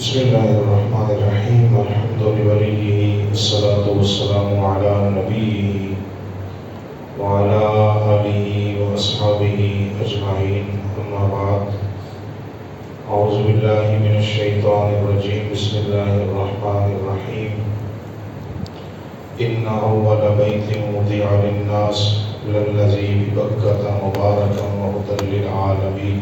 بسم اللہ الرحمن الرحیم الحمد لولیہ والصلاة والسلام علی نبیہ وعلی آلہ واصحابہ اجمعین اما بعد اعوذ باللہ من الشیطان الرجیم بسم اللہ الرحمن الرحیم ان اول بیت وضع للناس للذی ببکۃ مبارکا وہدی للعالمین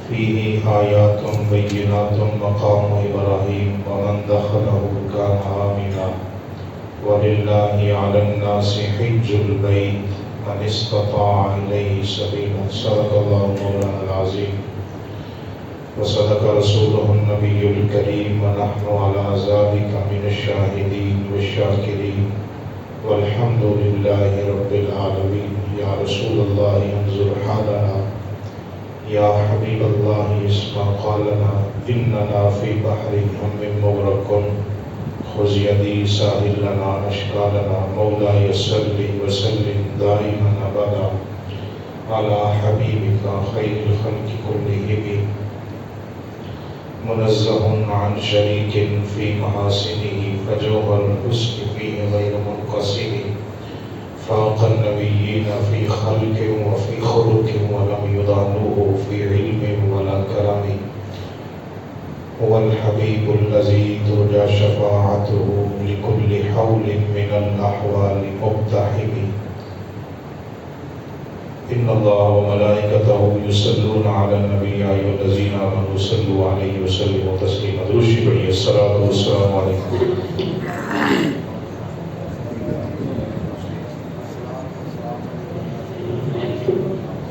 فيه آيات بينات مقام إبراهيم ومن دخله كان آمنا ولله على الناس حج البيت من استطاع إليه سبيلا صدق الله مولانا العظيم وصدق رسوله النبي الكريم ونحن على ذلك من الشاهدين والشاكرين والحمد لله رب العالمين يا رسول الله انظر حالنا یا حبیب اللہ اسمع قالنا اننا فی بحر ہم مغرق خذ یدی ساحل لنا اشکالنا مولاي صلی وسلم دائما ابدا علی حبیبک خیر الخلق کلہم منزہ عن شریک فی محاسنہ فجوہر الحسن فیہ غیر منقسم فاق النبیین فی خلق وفی خلق ولم یضانوه فی علم ولا کرم هو الحبیب الذی ترجى شفاعته لكل حول من الاحوال مقتحم ان اللہ وملائکته یصلون علی النبی یا ایھا الذین آمنوا صلوا علیہ وسلموا تسلیما درود شریف پڑھیے الصلاۃ والسلام علیکم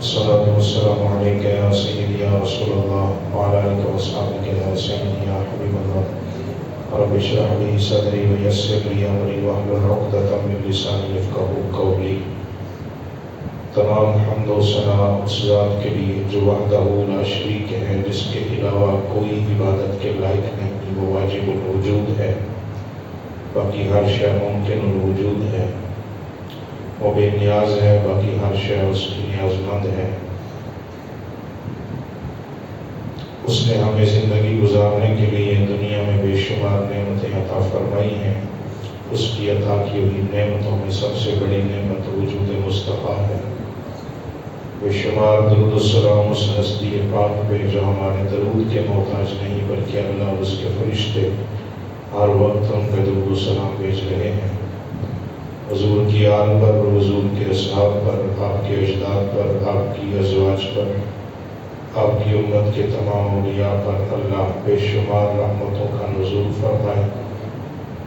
الصلاة والسلام عليك يا سيدي يا رسول الله وعلى آلك وأصحابك يا سيدي يا حبيب الله رب اشرح لي صدري ويسر لي أمري واحلل عقدة من لساني يفقهوا قولي تمام حمد و ثنا اس ذات کے لیے جو وحدہ لا شریک ہے، جس کے علاوہ کوئی عبادت کے لائق نہیں، وہ واجب الوجود ہے، باقی ہر شے ممکن الوجود ہے، وہ بے نیاز ہے، باقی ہر شے اس کی نیاز مند ہے۔ اس نے ہمیں زندگی گزارنے کے لیے دنیا میں بے شمار نعمتیں عطا فرمائی ہیں۔ اس کی عطا کی ہوئی نعمتوں میں سب سے بڑی نعمت وجود مصطفیٰ ہے۔ بے شمار درود و سلام اس ہستی پاک پہ جو ہمارے درود کے محتاج نہیں، بلکہ اللہ اور اس کے فرشتے ہر وقت ان پہ درود و سلام بھیج رہے ہیں۔ حضور کی آل پر، حضور کے اصحاب پر، آپ کے اجداد پر، آپ کی ازواج پر، آپ کی امت کے تمام اولیاء پر اللہ بے شمار رحمتوں کا نزول فرمائے۔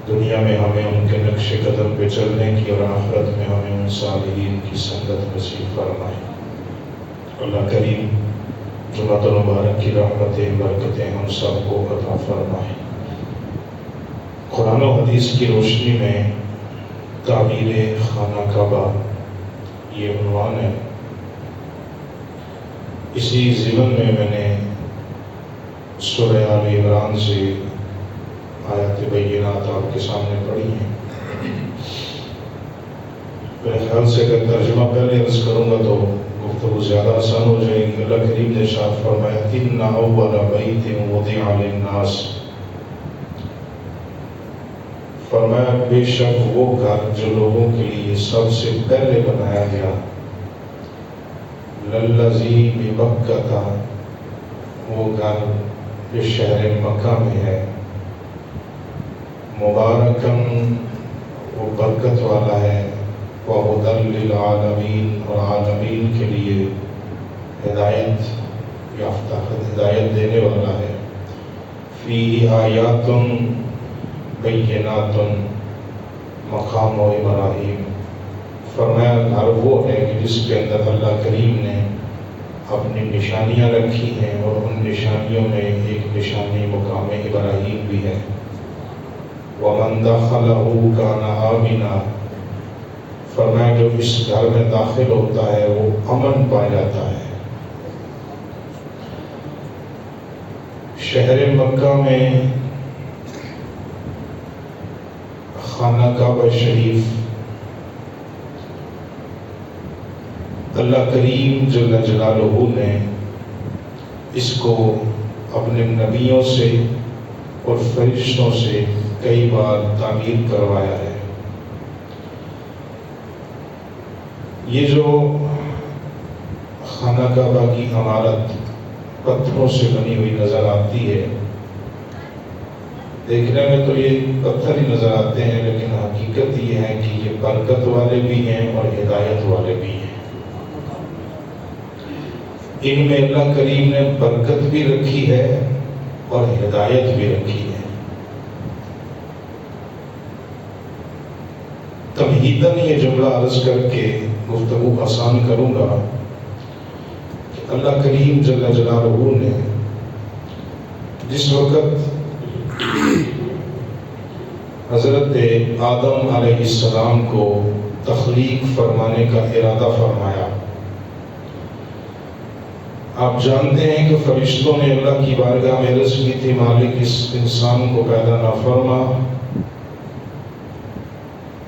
دنیا میں ہمیں ان کے نقش قدم پہ چلنے کی اور آخرت میں ہمیں ان صالحین کی سنگت نصیب فرمائے۔ اللہ کریم جمعۃ المبارک کی رحمتیں برکتیں ہم سب کو عطا فرمائے۔ قرآن و حدیث کی روشنی میں تعمیر خانہ کعبہ یہ عنوان ہے۔ اسی ضمن میں نے سورہ آل عمران سے آیات بینات آپ کے سامنے پڑھی ہیں۔ میرے خیال سے اگر ترجمہ پہلے عرض کروں گا تو گفتگو زیادہ آسان ہو جائے گی۔ اللہ کریم نے ارشاد فرمایا ان اول بیت وضع للناس، فرمایا بے شک وہ گھر جو لوگوں کے لیے سب سے پہلے بنایا گیا، للذی ببکۃ، وہ گھر جو شہر مکہ میں ہے، مبارکن، وہ برکت والا ہے، وہدی للعالمین، اور عالمین کے لیے ہدایت یافتہ، ہدایت دینے والا ہے، فیہ آیات بینات مقام ابراہیم، فرمایا گھر وہ ہے کہ جس کے اندر اللہ کریم نے اپنی نشانیاں رکھی ہیں، اور ان نشانیوں میں ایک نشانی مقام ابراہیم بھی ہے۔ ومن دخلہ کان آمنا، فرمایا جو اس گھر میں داخل ہوتا ہے وہ امن پا جاتا ہے۔ شہر مکہ میں خانہ کعبہ شریف اللہ کریم جل جلالہ نے اس کو اپنے نبیوں سے اور فرشتوں سے کئی بار تعمیر کروایا ہے۔ یہ جو خانہ کعبہ کی عمارت پتھروں سے بنی ہوئی نظر آتی ہے، دیکھنے میں تو یہ پتھر ہی نظر آتے ہیں، لیکن حقیقت یہ ہے کہ یہ برکت والے بھی ہیں اور ہدایت والے بھی ہیں۔ ان میں اللہ کریم نے برکت بھی رکھی ہے اور ہدایت بھی رکھی ہے۔ تمہیداً یہ جملہ عرض کر کے گفتگو آسان کروں گا کہ اللہ کریم جل جلالہ نے جس وقت حضرت آدم علیہ السلام کو تخلیق فرمانے کا ارادہ فرمایا، آپ جانتے ہیں کہ فرشتوں نے اللہ کی بارگاہ میں عرض کی تھی، مالک اس انسان کو پیدا نہ فرما،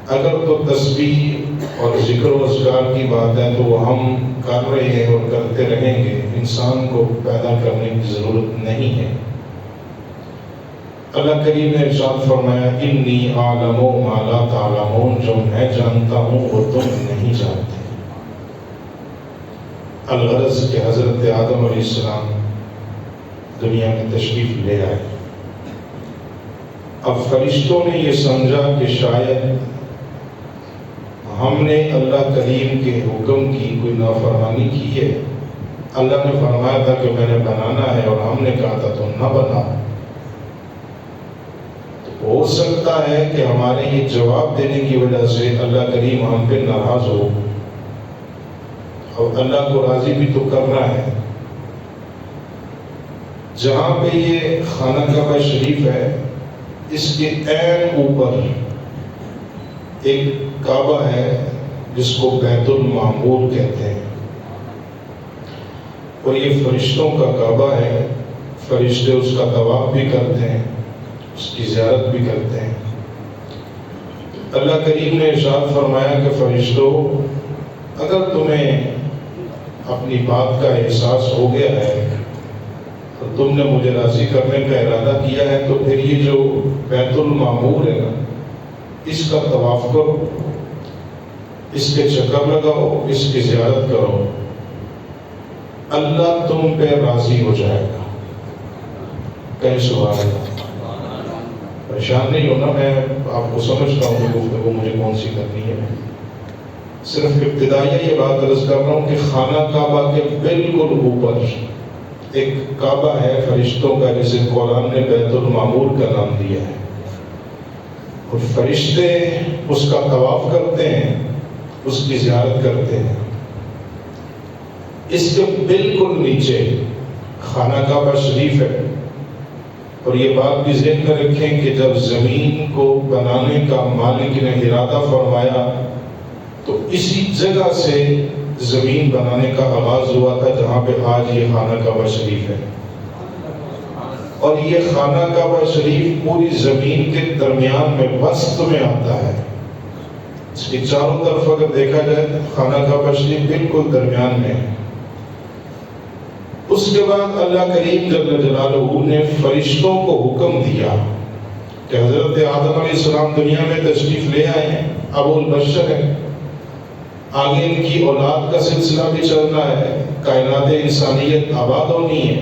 اگر تو تسبیح اور ذکر و اذکار کی بات ہے تو وہ ہم کر رہے ہیں اور کرتے رہیں گے، انسان کو پیدا کرنے کی ضرورت نہیں ہے۔ اللہ کریم نے ارشاد فرمایا، انی اعلم ما لا تعلمون، جو میں جانتا ہوں وہ تم نہیں جانتے۔ الغرض کہ حضرت آدم علیہ السلام دنیا میں تشریف لے آئے۔ اب فرشتوں نے یہ سمجھا کہ شاید ہم نے اللہ کریم کے حکم کی کوئی نافرمانی کی ہے۔ اللہ نے فرمایا تھا کہ میں نے بنانا ہے اور ہم نے کہا تھا تو نہ بنا۔ ہو سکتا ہے کہ ہمارے یہ جواب دینے کی وجہ سے اللہ کریم ہم پہ ناراض ہو، اور اللہ کو راضی بھی تو کرنا ہے۔ جہاں پہ یہ خانہ کعبہ شریف ہے، اس کے عین اوپر ایک کعبہ ہے جس کو بیت المعمور کہتے ہیں، اور یہ فرشتوں کا کعبہ ہے۔ فرشتے اس کا طواف بھی کرتے ہیں، اس کی زیارت بھی کرتے ہیں۔ اللہ کریم نے ارشاد فرمایا کہ فرشتوں، اگر تمہیں اپنی بات کا احساس ہو گیا ہے اور تم نے مجھے راضی کرنے کا ارادہ کیا ہے، تو پھر یہ جو بیت المعمور ہے نا، اس کا طواف کرو، اس کے چکر لگاؤ، اس کی زیارت کرو، اللہ تم پہ راضی ہو جائے گا۔ کہیں سبحان اللہ۔ پریشان نہیں ہونا، میں آپ کو سمجھتا ہوں کہ گفتگو مجھے کون سی کرنی ہے۔ صرف ابتدائیہ یہ بات عرض کر رہا ہوں کہ خانہ کعبہ کے بالکل اوپر ایک کعبہ ہے فرشتوں کا، جسے قرآن نے بیت المعمور کا نام دیا ہے، اور فرشتے اس کا طواف کرتے ہیں، اس کی زیارت کرتے ہیں۔ اس کے بالکل نیچے خانہ کعبہ شریف ہے، اور یہ بات بھی ذہن میں رکھیں کہ جب زمین کو بنانے کا مالک نے ارادہ فرمایا تو اسی جگہ سے زمین بنانے کا آغاز ہوا تھا جہاں پہ آج یہ خانہ کعبہ شریف ہے۔ اور یہ خانہ کعبہ شریف پوری زمین کے درمیان میں وسط میں آتا ہے، اس کی چاروں طرف اگر دیکھا جائے تو خانہ کعبہ شریف بالکل درمیان میں ہے۔ اس کے بعد اللہ کریم جل جلالہ نے فرشتوں کو حکم دیا کہ حضرت آدم علیہ السلام دنیا میں تشریف لے آئے ہیں، ابو البشر ہیں، آگے ان کی اولاد کا سلسلہ بھی چلنا ہے، کائنات انسانیت آباد ہونی ہے۔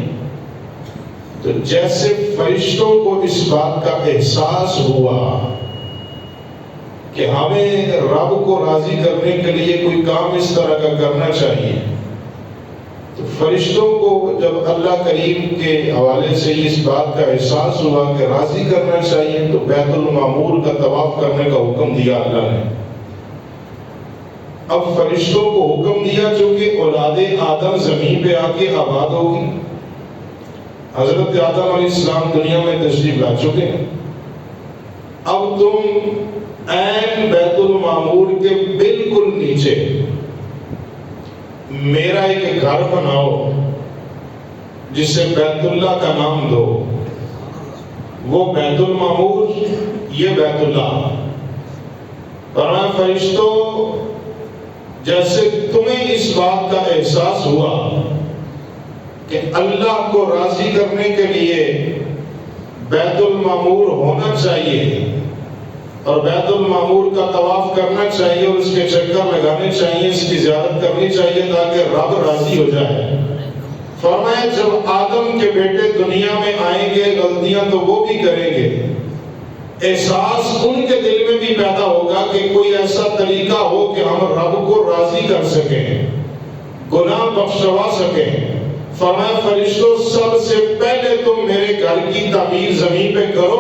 تو جیسے فرشتوں کو اس بات کا احساس ہوا کہ ہمیں رب کو راضی کرنے کے لیے کوئی کام اس طرح کا کرنا چاہیے، تو فرشتوں کو جب اللہ کریم کے حوالے سے اس بات کا احساس ہوا کہ راضی کرنا چاہیے، تو بیت المعمور کا طواف کرنے کا حکم دیا اللہ نے۔ اب فرشتوں کو حکم دیا چونکہ اولاد آدم زمین پہ آ کے آباد ہوگی، حضرت آدم علیہ السلام دنیا میں تشریف لا چکے ہیں، اب تم عین بیت المعمور کے بالکل نیچے میرا ایک گھر بناؤ جسے بیت اللہ کا نام دو، وہ بیت المعمور، یہ بیت اللہ۔ فرمایا فرشتوں، جیسے تمہیں اس بات کا احساس ہوا کہ اللہ کو راضی کرنے کے لیے بیت المعمور ہونا چاہیے اور بیت المعمور کا طواف کرنا چاہیے اور اس کے چکر لگانے چاہیے، اس کی زیارت کرنی چاہیے تاکہ رب راضی ہو جائے۔ فرمایا جب آدم کے بیٹے دنیا میں آئیں گے غلطیاں تو وہ بھی کریں گے، احساس ان کے دل میں بھی پیدا ہوگا کہ کوئی ایسا طریقہ ہو کہ ہم رب کو راضی کر سکیں، گناہ بخشوا سکیں۔ فرمایا فرشتوں سب سے پہلے تم میرے گھر کی تعمیر زمین پہ کرو،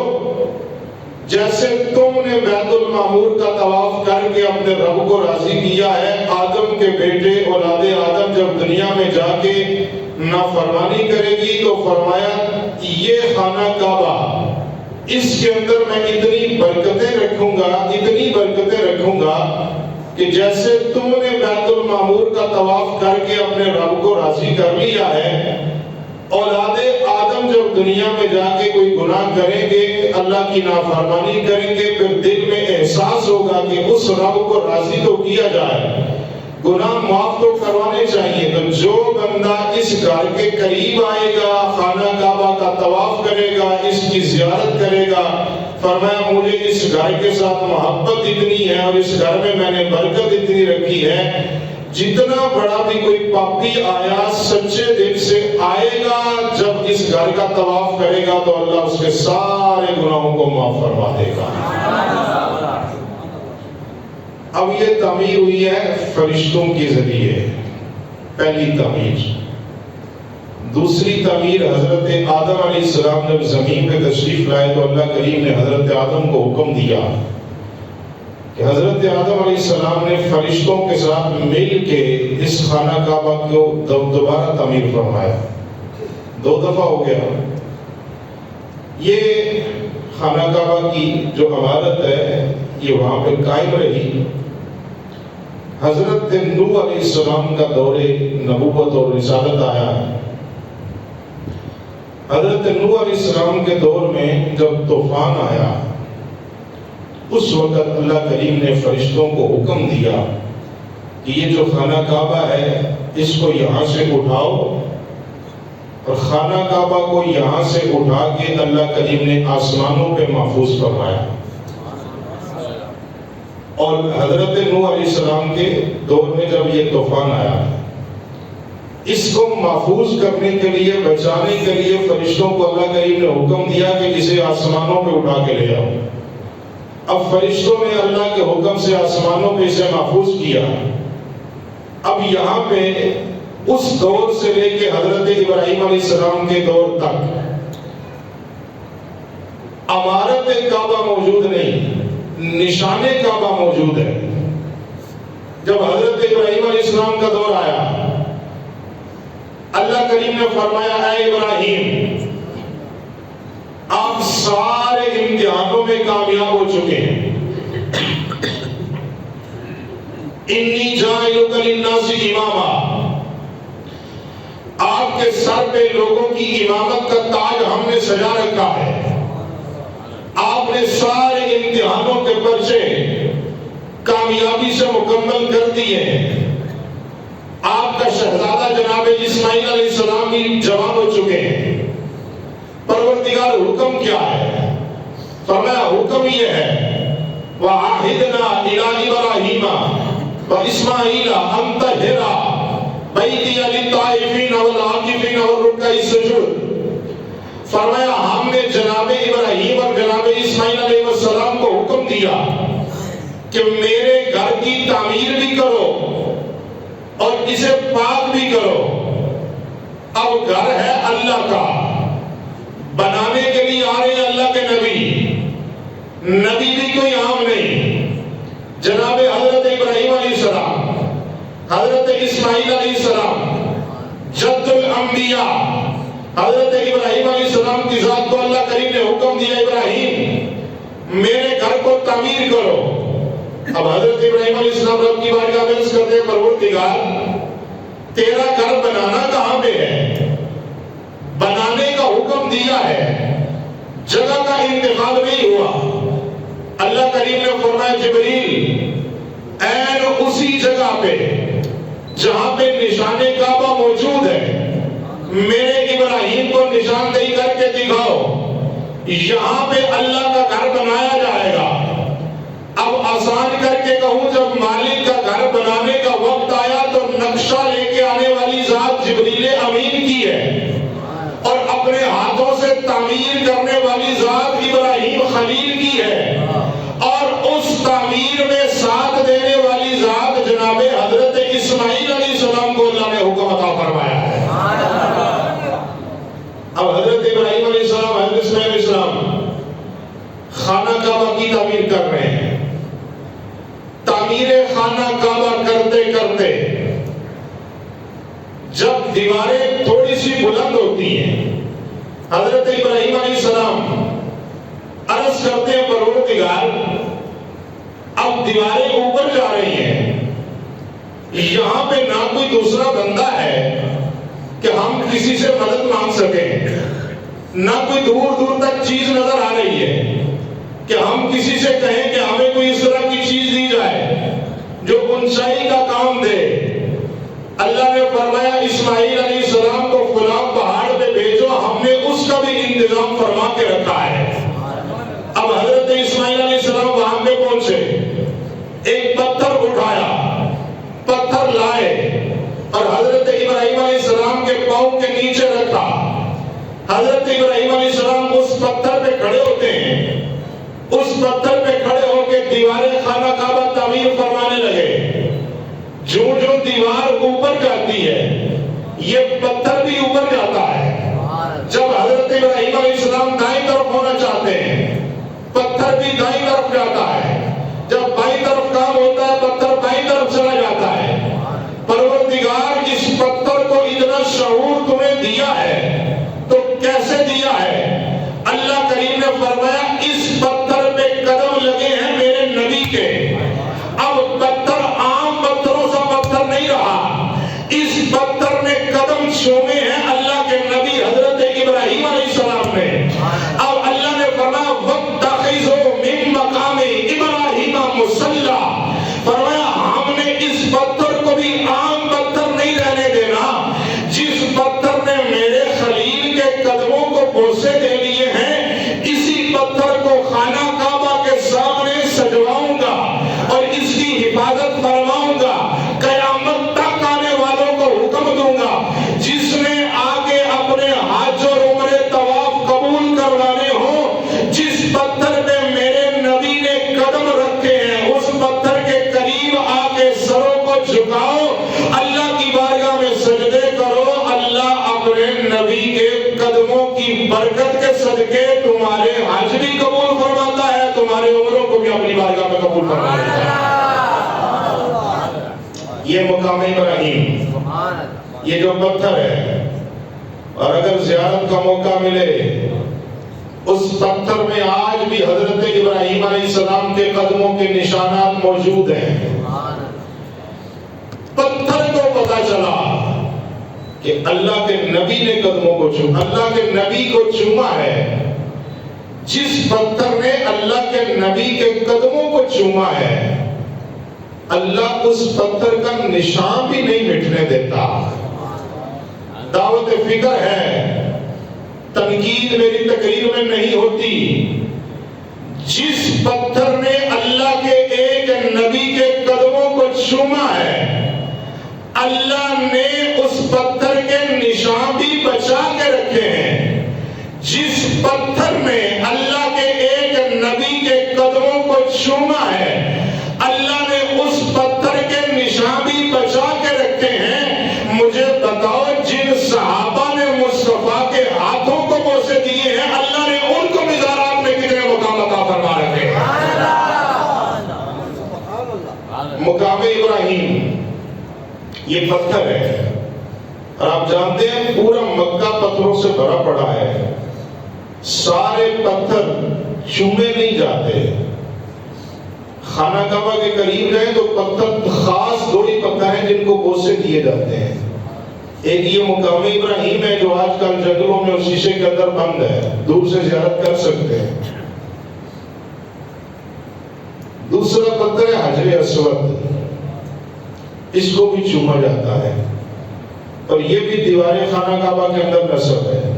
جیسے تم نے بیت المعمور کا طواف کر کے اپنے رب کو راضی کیا ہے۔ آدم کے بیٹے اولاد آدم جب دنیا میں جا کے نافرمانی کرے گی تو فرمایا یہ خانہ کعبہ، اس کے اندر میں اتنی برکتیں رکھوں گا، اتنی برکتیں رکھوں گا کہ جیسے تم نے بیت المعمور کا طواف کر کے اپنے رب کو راضی کر لیا ہے، اولاد آدم جب دنیا میں جا کے کوئی گناہ کریں گے، اللہ کی نافرمانی کریں گے، پھر دل میں احساس ہوگا کہ اس رب کو راضی تو کیا جائے، گناہ معاف تو کروانے چاہیے۔ تو جو بندہ اس گھر کے قریب آئے گا، خانہ کعبہ کا طواف کرے گا، اس کی زیارت کرے گا، فرمایا مجھے اس گھر کے ساتھ محبت اتنی ہے اور اس گھر میں نے برکت اتنی رکھی ہے، جتنا بڑا بھی کوئی پاپی آیا سچے دل سے آئے گا، جب اس گھر کا طواف کرے گا تو اللہ اس کے سارے گناہوں کو معاف فرما دے گا۔ اب یہ تعمیر ہوئی ہے فرشتوں کے ذریعے، پہلی تعمیر۔ دوسری تعمیر حضرت آدم علیہ السلام جب زمین پہ تشریف لائے تو اللہ کریم نے حضرت آدم کو حکم دیا کہ حضرت آدم علیہ السلام نے فرشتوں کے ساتھ مل کے اس خانہ کعبہ کو دوبارہ تعمیر فرمایا، 2 دفعہ ہو گیا۔ یہ خانہ کعبہ کی جو عمارت ہے یہ وہاں پہ قائم رہی۔ حضرت نوح علیہ السلام کا دور نبوت اور رسالت آیا۔ حضرت نوح علیہ السلام کے دور میں جب طوفان آیا، اس وقت اللہ کریم نے فرشتوں کو حکم دیا کہ یہ جو خانہ کعبہ ہے اس کو یہاں سے اٹھاؤ، اور خانہ کعبہ کو یہاں سے اٹھا کے اللہ کریم نے آسمانوں پہ محفوظ فرمایا۔ اور حضرت نوح علیہ السلام کے دور میں جب یہ طوفان آیا، اس کو محفوظ کرنے کے لیے، بچانے کے لیے فرشتوں کو اللہ کریم نے حکم دیا کہ اسے آسمانوں پہ اٹھا کے لے آؤ۔ اب فرشتوں نے اللہ کے حکم سے آسمانوں پہ اسے محفوظ کیا۔ اب یہاں پہ اس دور سے لے کے حضرت ابراہیم علیہ السلام کے دور تک عمارت کعبہ موجود نہیں، نشان کعبہ موجود ہے۔ جب حضرت ابراہیم علیہ السلام کا دور آیا، اللہ کریم نے فرمایا اے ابراہیم، آپ سارے امتحانوں میں کامیاب ہو چکے ہیں، انی جاعلک للناس اماما، آپ کے سر پہ لوگوں کی امامت کا تاج ہم نے سجا رکھا ہے، آپ نے سارے امتحانوں کے پرچے کامیابی سے مکمل کر دیے ہیں، آپ کا شہزادہ جناب اسماعیل علیہ السلام بھی جوان ہو چکے ہیں، پروردگار حکم کیا ہے؟ فرمایا حکم یہ ہے وَعَاهِدْنَا إِلَىٰ إِبْرَاهِيمَ وَإِسْمَاعِيلَ أَن طَهِّرَ بَيْتِيَ لِلطَّائِفِينَ وَالْعَاكِفِينَ وَالرُّكَّعِ السُّجُودِ، فرمایا ہم نے جناب ابراہیم اور جناب اسماعیل علیہ السلام کو حکم دیا کہ میرے گھر کی تعمیر بھی کرو اور اسے پاک بھی کرو۔ اب گھر ہے اللہ کا، بنانے کے لیے آ رہے ہیں اللہ کے نبی بھی کوئی عام نہیں، جناب حضرت ابراہیم علیہ السلام، حضرت اسماعیل علیہ السلام، جد الانبیاء حضرت ابراہیم علیہ السلام کی ذات کو اللہ کریم نے حکم دیا ابراہیم میرے گھر کو تعمیر کرو۔ اب حضرت ابراہیم علیہ السلام رب کی بارگاہ میں عرض کرتے ہیں پروردگار تیرا گھر بنانا کہاں پہ ہے؟ بنانے کا حکم دیا ہے، جگہ کا انتخاب نہیں ہوا۔ اللہ کریم نے فرمایا جبریل عین اسی جگہ پہ جہاں پہ نشان کعبہ موجود ہے میرے ابراہیم کو نشاندہی کر کے دکھاؤ۔ یہاں پہ اللہ کا گھر بنایا جائے گا۔ اب آسان کر کے کہوں، جب مالک کا گھر بنانے کا وقت آیا تو نقشہ لے کے آنے والی ذات جبریل امین کی ہے، اور اپنے ہاتھوں سے تعمیر کرنے والی ذات ابراہیم خلیل کی ہے، اور اس تعمیر میں ساتھ دینے والی ذات جناب حضرت اسماعیل علیہ السلام کو اللہ نے حکم عطا فرمایا ہے۔ اب حضرت ابراہیم علیہ السلام، حضرت اسماعیل علیہ السلام خانہ کعبہ کی تعمیر کر رہے ہیں۔ تعمیر خانہ کعبہ کرتے کرتے جب دیواریں تھوڑی سی بلند ہوتی ہیں، حضرت ابراہیم علیہ السلام عرض کرتے ہیں پروردگار اب دیواریں اوپر جا رہی ہیں، یہاں پہ نہ کوئی دوسرا بندہ ہے کہ ہم کسی سے مدد مانگ سکیں، نہ کوئی دور دور تک چیز نظر آ رہی ہے کہ ہم کسی سے کہیں کہ ہمیں کوئی اس طرح کی چیز دی جائے جو اونچائی کا کام دے۔ اللہ نے فرمایا اسماعیل علیہ السلام کو فلاں پہاڑ پہ بھیجو، ہم نے اس کا بھی انتظام فرما کے رکھا ہے۔ اب حضرت اسماعیل علیہ السلام وہاں پہ پہنچے، ایک پتھر اٹھایا، پتھر لائے اور حضرت ابراہیم علیہ السلام کے پاؤں کے نیچے رکھا۔ حضرت ابراہیم علیہ السلام اس پتھر پہ کھڑے ہوتے ہیں، اس پتھر پہ کھڑے ہو کے دیواریں خانہ کعبہ تعمیر فرمانے لگے۔ جو جو دیوار اوپر جاتی ہے یہ پتھر بھی اوپر جاتا ہے۔ جب حضرت ابراہیم علیہ السلام دائیں طرف ہونا چاہتے ہیں پتھر بھی دائیں طرف جاتا ہے، جب بائیں طرف کام ہوتا ہے پتھر بائیں طرف چلا جاتا ہے۔ پروردگار اس پتھر کو اتنا شعور تمہیں دیا ہے تو کیسے دیا ہے؟ اللہ کریم نے فرمایا اس پتھر پہ قدم لگے ہیں میرے نبی کے۔ اب پتھر عام پتھروں سا پتھر نہیں رہا، اس پتھر نے قدم چھومے ہیں اللہ کے نبی حضرت ابراہیم علیہ السلام نے۔ اب اللہ نے فرمایا وَاتَّخِذُوا مِن مَّقَامِ إِبْرَاهِيمَ مُصَلًّى، فرمایا ہم نے اس پتھر کو بھی عام پتھر نہیں رہنے دینا، جس پتھر نے میرے خلیل کے قدموں کو بوسے دے لیے ہیں، اسی پتھر کو خانہ کعبہ کے سامنے سجواؤں گا اور اس کی حفاظت فرماؤں گا۔ قیامت تک آنے والوں کو حکم دوں گا جس نے آگے اپنے حج اور عمرے طواف قبول کروانے ہوں، جس پتھر پہ میرے نبی نے قدم رکھے ہیں اس پتھر کے قریب آ کے سروں کو جھکاؤ، اللہ کی بارگاہ میں سجدے کرو، اللہ اپنے نبی کے قدموں کی برکت کے صدقے تمہارے حج بھی قبول فرماتا ہے، تمہارے عمروں کو بھی اپنی بارگاہ میں قبول فرماتا ہے۔ یہ مقام ابراہیم، یہ جو پتھر ہے، اور اگر زیارت کا موقع ملے اس پتھر میں آج بھی حضرت ابراہیم علیہ السلام کے قدموں کے نشانات موجود ہیں۔ پتھر کو پتہ چلا کہ اللہ کے نبی نے قدموں کو چوما، اللہ کے نبی کو چوما ہے۔ جس پتھر نے اللہ کے نبی کے قدموں کو چوما ہے اللہ اس پتھر کا نشان بھی نہیں مٹنے دیتا۔ دعوت فکر ہے، تنقید میری تقریر میں نہیں ہوتی۔ جس پتھر نے اللہ کے ایک نبی کے قدموں کو چوما ہے اللہ نے اس پتھر کے نشان بھی بچا کے رکھے ہیں۔ جس پتھر نے اللہ کے ایک نبی کے قدموں کو چوما ہے اللہ نے اس پتھر کے نشان بھی بچا کے رکھے ہیں۔ مجھے بتاؤ جن صحابہ نے مصطفیٰ کے ہاتھوں کو بوسے دیے ہیں اللہ نے ان کو مزارات میں کتنے مقام عطا فرما رکھے ہیں۔ مقام ابراہیم یہ پتھر ہے، اور آپ جانتے ہیں پورا مکہ پتھروں سے بھرا پڑا ہے، سارے پتھر چومے نہیں جاتے۔ خانہ کعبہ کے قریب گئے تو پتھر خاص دو ہی پتھر ہیں جن کو بوسے دیے جاتے ہیں۔ ایک یہ مقام ابراہیم ہے جو آج کل جنگلوں میں شیشے کے اندر بند ہے، دور سے زیارت کر سکتے ہیں۔ دوسرا پتھر ہے حجر اسود، اس کو بھی چوما جاتا ہے، اور یہ بھی دیوار خانہ کعبہ کے اندر نصب ہے۔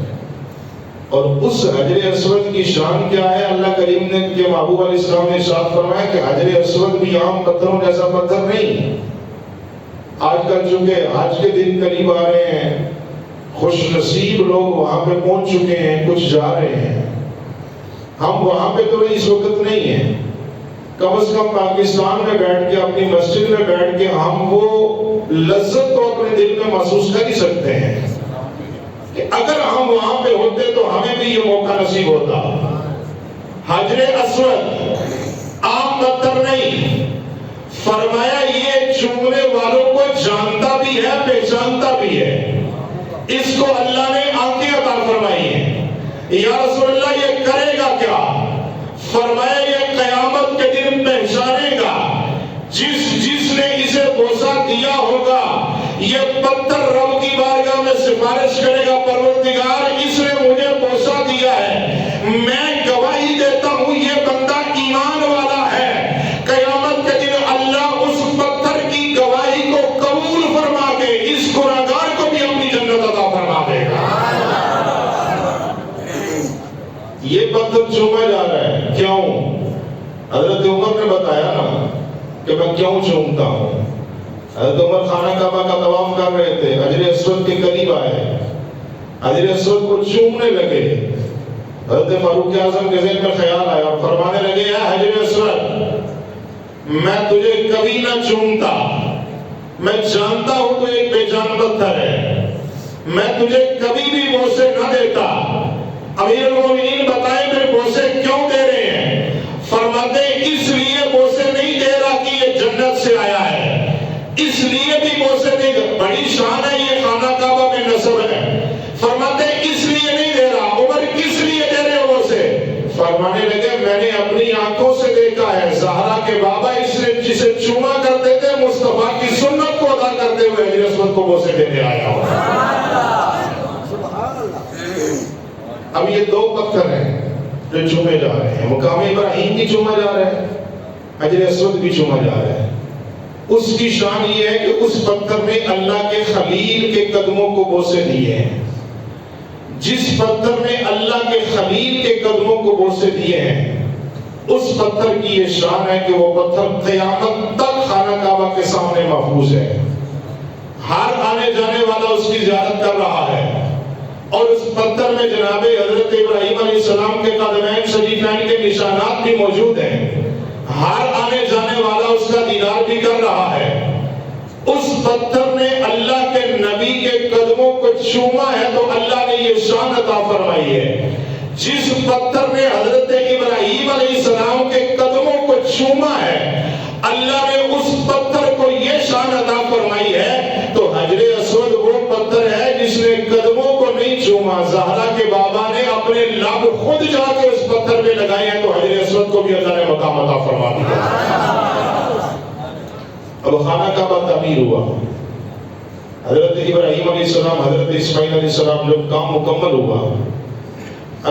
اور اس حجر اسود کی شان کیا ہے؟ اللہ کریم نے کہ محبوب علیہ السلام نے ارشاد فرمایا کہ حجر اسود بھی عام پتھروں جیسا پتھر نہیں۔ آج کل چونکہ آج کے دن قریب آ رہے ہیں، خوش نصیب لوگ وہاں پہ پہنچ چکے ہیں، کچھ جا رہے ہیں، ہم وہاں پہ تو اس وقت نہیں ہیں۔ کم از کم پاکستان میں بیٹھ کے، اپنی مسجد میں بیٹھ کے ہم وہ لذت تو اپنے دل میں محسوس کر ہی سکتے ہیں کہ اگر ہم وہاں پہ ہوتے تو ہمیں بھی یہ موقع نصیب ہوتا۔ حجر اسود عام پتھر نہیں، فرمایا یہ چومنے والوں کو جانتا بھی ہے، پہچانتا بھی ہے۔ اس کو اللہ نے آنکھیں عطا فرمائی ہیں۔ یا رسول اللہ یہ کرے گا کیا؟ فرمایا یہ قیامت کے دن پہچانے گا، جس نے اسے بوسہ دیا ہوگا یہ پتھر رب کی بارگاہ میں سفارش کرے گا، پروردگار اس نے مجھے بوسہ دیا ہے، میں گواہی دیتا ہوں یہ بندہ ایمان والا ہے۔ قیامت کے دن اللہ اس پتھر کی گواہی کو قبول فرما کے اس گنہگار کو بھی اپنی جنت عطا فرما دے گا۔ یہ پتھر چوما جا رہا ہے، کیوں؟ حضرت عمر نے بتایا نا کہ میں کیوں چومتا ہوں۔ حضرت عمر خانہ کعبہ کا طواف کر رہے تھے، حجر اسود کے قریب آئے، حجر اسود کو چومنے لگے۔ حضرت فاروق اعظم کے ذہن میں خیال آیا اور فرمانے لگے، اے حجر اسود میں تجھے کبھی نہ چومتا، میں جانتا ہوں تو ایک بے جان پتھر ہے، میں تجھے کبھی بھی بوسے نہ دیتا۔ امیر المومنین بتائیں پھر بوسے کیوں دے رہے ہیں؟ فرماتے اس لیے بوسے نہیں دے رہا کہ یہ جنت سے آیا ہے، اس لیے بھی بوسے دے گا، بڑی شان ہے یہ خانہ کعبہ میں نسب ہے، فرماتے اس لیے نہیں دے رہا۔ عمر کس لیے دے رہے ہو بوسے؟ فرمانے لگے میں نے اپنی آنکھوں سے دیکھا ہے زہرا کے بابا اس نے جسے چوما کرتے تھے مصطفیٰ کی سنت کو ادا کرتے ہوئے حجر اسود کو بوسے دینے آیا ہوں۔ اب یہ دو پتھر ہیں جو چومے جا رہے ہیں، مقام ابراہیم بھی چوما جا رہا ہے، حجر اسود بھی چوما جا رہا ہے۔ اس کی شان یہ ہے کہ اس پتھر نے اللہ کے خلیل کے قدموں کو بوسے دیے ہیں۔ جس پتھر نے اللہ کے خلیل کے قدموں کو بوسے دیے ہیں اس پتھر کی یہ شان ہے کہ وہ پتھر قیامت تک خانہ کعبہ کے سامنے محفوظ ہے۔ ہر آنے جانے والا اس کی زیارت کر رہا ہے، اور اس پتھر میں جناب حضرت ابراہیم علیہ السلام کے قدمین شریفین کے نشانات بھی موجود ہیں۔ ہر آنے جانے والا اس کا دیدار بھی کر رہا ہے۔ اس پتھر نے اللہ کے نبی کے قدموں کو چوما ہے تو اللہ نے یہ شان عطا فرمائی ہے۔ جس پتھر نے حضرت ابراہیم علیہ السلام کے قدموں کو چوما ہے اللہ نے اس پتھر کو یہ شان عطا فرمائی ہے۔ تو حجر اسود وہ پتھر ہے جس نے قدموں کو نہیں چوما، زہرا کے بابا نے اپنے لب خود جا کے اس پتھر میں لگائے ہیں، تو حجر اسود کو بھی اللہ نے مقام عطا فرما دیا۔ اب خانہ کعبہ تعمیر ہوا، حضرت ابراہیم علیہ السلام حضرت اسماعیل علیہ السلام جب کام مکمل ہوا،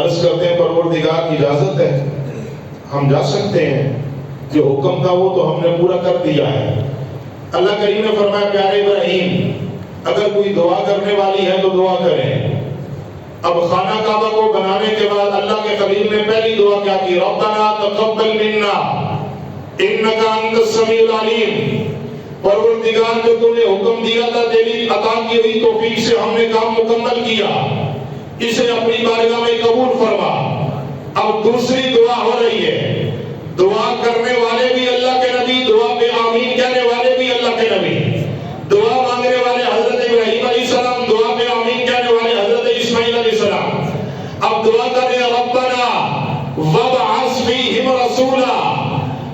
عرض کرتے ہیں پروردگار کی اجازت ہے ہم جا سکتے ہیں، جو حکم تھا وہ تو ہم نے پورا کر دیا ہے۔ اللہ کریم نے فرمایا پیارے ابراہیم اگر کوئی دعا کرنے والی ہے تو دعا کریں۔ اب خانہ کعبہ کو بنانے کے بعد اللہ کے خلیل نے پہلی دعا کیا کی؟ ربنا تقبل منا انک انت السمیع العلیم، پروردگار جو تم نے حکم دیا تھا تیری عطا کی ہوئی توفیق سے ہم نے کام مکمل کیا، اسے اپنی بارگاہ میں قبول فرما۔ اب دوسری دعا ہو رہی ہے، دعا کرنے والے بھی اللہ کے نبی، دعا پہ آمین کہنے والے بھی اللہ کے نبی، دعا مانگنے والے حضرت ابراہیم علیہ السلام، دعا پہ آمین کہنے والے حضرت اسماعیل علیہ السلام۔ اب دعا کر رہے ہیں ربنا وابعث فیہم رسولا،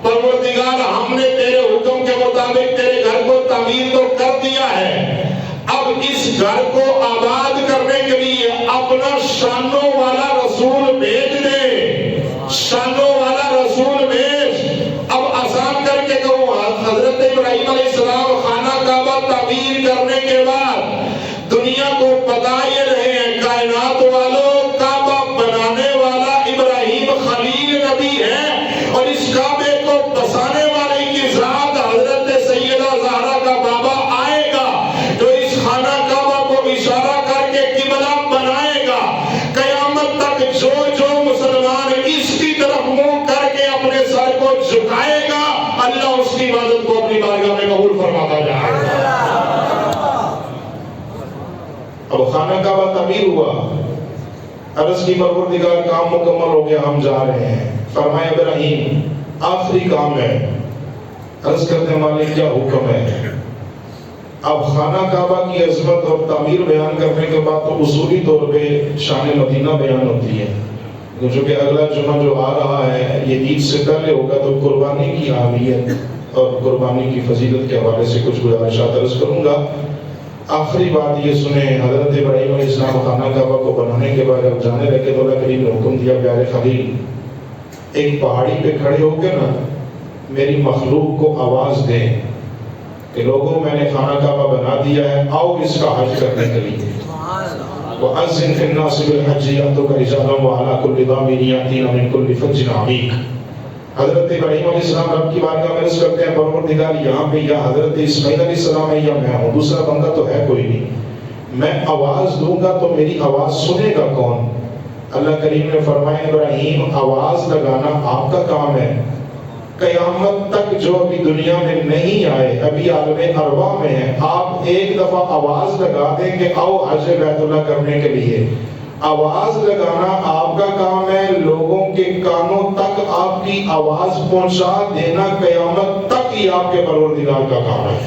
پروردگار ہم نے تیرے حکم کے مطابق تیرے گھر کو تعمیر تو کر دیا ہے، اب اس گھر کو آباد کرنے کے لیے اپنا شانوں والا رسول بھیج دے، شانوں والا رسول بھیج۔ اب آسان کر کے کہوں، حضرت ابراہیم علیہ السلام خانہ کعبہ تعمیر کرنے کے بعد دنیا کو بتا یہ رہے ہیں کائنات والوں کعبہ بنانے والا ابراہیم خلیل نبی ہے، اور اس کعبے کو بسانے والے کی ذات حضرت سیدہ زہرا کا بابا آئے گا جو اس خانہ کعبہ کو اشارہ کر کے قبلہ بنائے گا۔ قیامت تک خانہ کعبہ تعمیر ہوا، عرض کی پروردگار کام مکمل ہو گیا، ہم جا رہے ہیں۔ فرمایا ابراہیم آخری کام ہے۔ عرض کرتے ہیں مالک کیا حکم ہے؟ اب خانہ کعبہ کی عظمت اور تعمیر بیان کرنے کے بعد تو اصولی طور پہ شان مدینہ بیان ہوتی ہے، جو کہ اگلا جمعہ جو آ رہا ہے یہ عید سے پہلے ہوگا، تو قربانی کی اہمیت اور قربانی کی فضیلت کے حوالے سے کچھ گزارشات عرض کروں گا۔ آخری بات یہ سنیں، حضرت ابراہیم علیہ السلام خانہ کعبہ کو بنانے کے بعد جب جانے لگے تو اللہ کریم نے حکم دیا پیارے خلیل ایک پہاڑی پہ کھڑے ہو کے نا میری مخلوق کو آواز دیں کہ لوگوں میں نے خانہ کعبہ بنا دیا ہے، آؤ اس کا حج کرنے کے لیے۔ وَأَذِّن فِي النَّاسِ بِالْحَجِّ يَأْتُوكَ رِجَالًا وَعَلَىٰ كُلِّ ضَامِرٍ يَأْتِينَ مِنْ كُلِّ فَجٍّ عَمِيقٍ۔ حضرت ابراہیم علیہ السلام رب کی بارگاہ میں عرض کرتے ہیں پروردگار یہاں پہ یا حضرت اسماعیل علیہ السلام ہے یا میں ہوں، دوسرا بندہ تو ہے کوئی نہیں، میں آواز دوں گا تو میری آواز سنے گا کون؟ اللہ کریم نے فرمایا ابراہیم آواز لگانا آپ کا کام ہے، قیامت تک جو ابھی دنیا میں نہیں آئے، ابھی عالم ارواح میں ہیں، آپ ایک دفعہ آواز لگا دیں کہ آؤ حج بیت اللہ کرنے کے لیے۔ آواز لگانا آپ کا کام ہے، لوگوں کے کانوں تک آپ کی آواز پہنچا دینا قیامت تک ہی آپ کے پروردگار کا کام ہے۔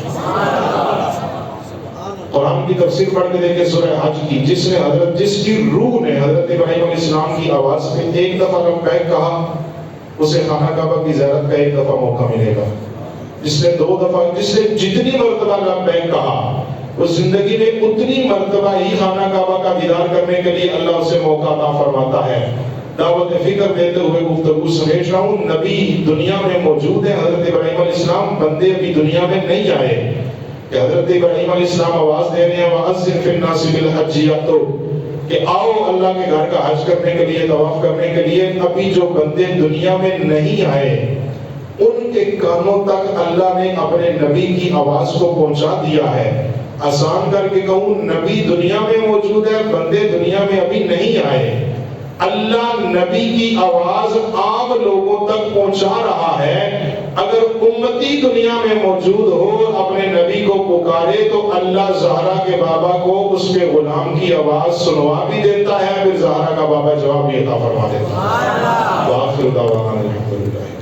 قرآن کی تفسیر پڑھ کے دیکھیں سورہ حج کی، جس کی روح نے حضرت ابراہیم علیہ السلام کی آواز پہ ایک دفعہ لبیک کہا، اسے خانہ کعبہ کی زیارت کا ایک دفعہ موقع ملے گا۔ جس نے 2 دفعہ، جس نے جتنی مرتبہ لبیک کہا وہ زندگی میں اتنی مرتبہ ہی خانہ کعبہ کا دیدار کرنے کے لیے اللہ اسے موقع عطا فرماتا ہے۔ دعوت فکر دیتے ہوئے گفتگو سمیٹ رہا ہوں، نبی دنیا میں موجود ہے، حضرت ابراہیم علیہ السلام، بندے ابھی دنیا میں نہیں آئے کہ حضرت ابراہیم علیہ السلام آواز دے رہے ہیں وَأَذِّن فِي النَّاسِ بِالْحَجِّ يَأْتُوكَ کہ آؤ اللہ کے گھر کا حج کرنے کے لیے، طواف کرنے کے لیے۔ ابھی جو بندے دنیا میں نہیں آئے ان کے کانوں تک اللہ نے اپنے نبی کی آواز کو پہنچا دیا ہے۔ آسان کر کے کہوں، نبی دنیا میں موجود ہے، بندے دنیا میں ابھی نہیں آئے، اللہ نبی کی آواز عام لوگوں تک پہنچا رہا ہے۔ اگر امتی دنیا میں موجود ہو اپنے نبی کو پکارے تو اللہ زہرا کے بابا کو اس کے غلام کی آواز سنوا بھی دیتا ہے، پھر زہرا کا بابا جواب بھی عطا فرما دیتا ہے۔ وآخر دعوانا الحمدللہ۔